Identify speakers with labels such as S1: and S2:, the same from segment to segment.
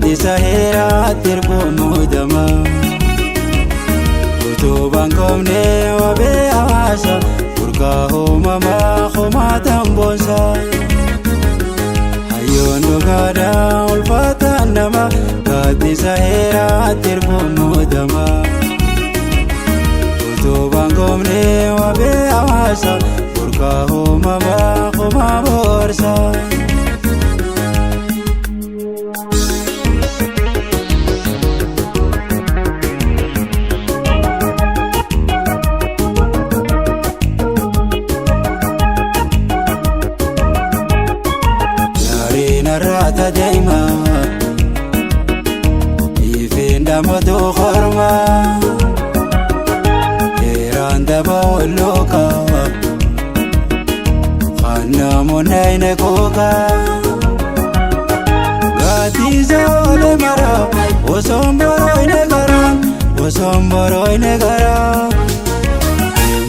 S1: Sahera tirbo mudama Uto bangomne wabe awasa Urka mama khoma tambonsa Hayon dogada ulfata nama Gati Sahera tirbo mudama Uto bangomne wabe awasa Urka mama khoma borsa Rata daima Ifenda madu kharma Iranda bawloka Khana munayne koka Gati zole mara Osomboroyne gara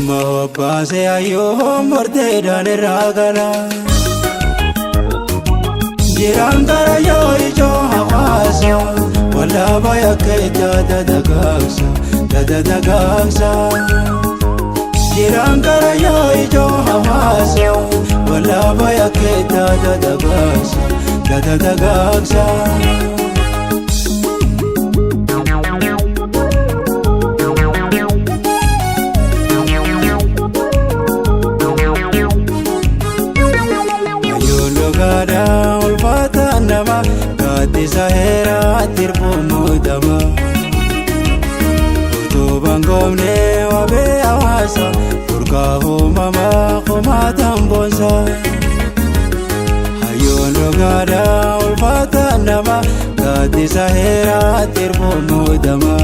S1: Mahbase ayo morde dane ragala Jiran kara yo ijo hawasa Wala baya kaya dadagagsa Jiran kara yo ijo hawasa Wala baya kaya dadagagsa Gati Sahera tirbo mudama Uto bangomne wabe awasa Urka mama khoma tambonsa Hayon rogada ulfata nama Gati Sahera tirbo mudama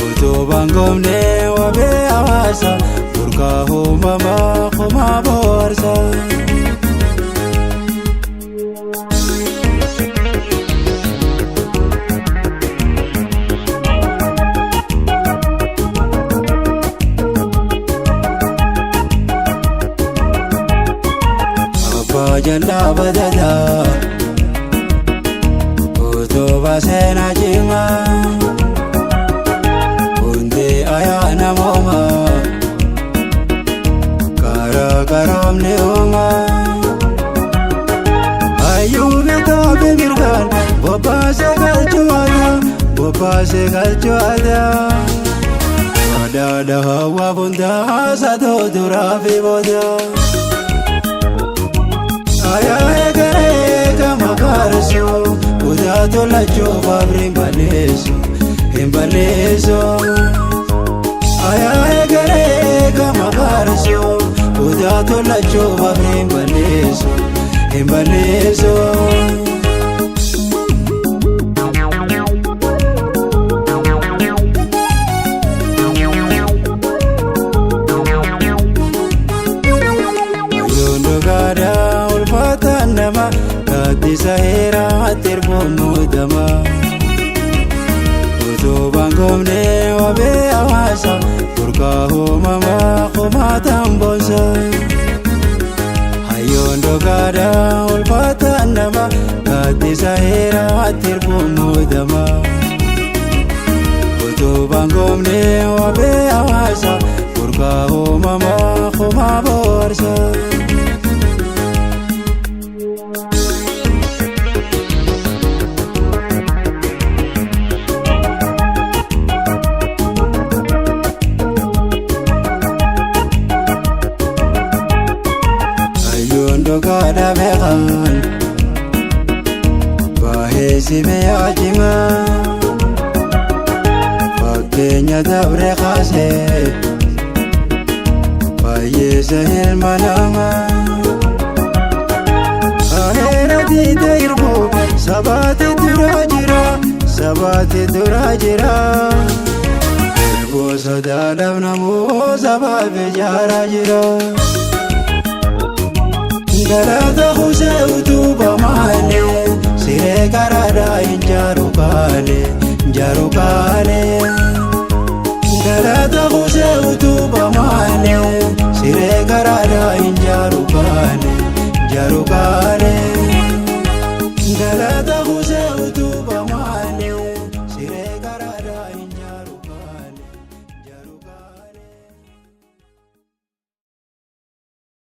S1: Uto bangomne wabe awasa Urka mama khoma borsa Jalla badada Uto basena jima Unde ayana moma Kara karam ne oma Ayu beta bingirgan Bopa se galchuada Ada hawa bunda sado durafi boda Aya egere kama karso Uda tola chofa imbaleso Aya egere kama karso Uda tola chofa imbaleso Gati Sahera tirbo mudama Uto bangomne wabe awasa Urka mama khoma tambonsa Hayon dogada ulfata nama Gati Sahera tirbo mudama Uto bangomne wabe awasa Urka mama khoma borsa Gada bekan Bahesi meyajima Fakenya dabre khase Baye sahil manama Ahera di dairbo Sabati durajira Irbo sadadam namo sababe jara jira Galata khuse utuba male Sire karada injaru kale Galata khuse utuba male Sire karada injaru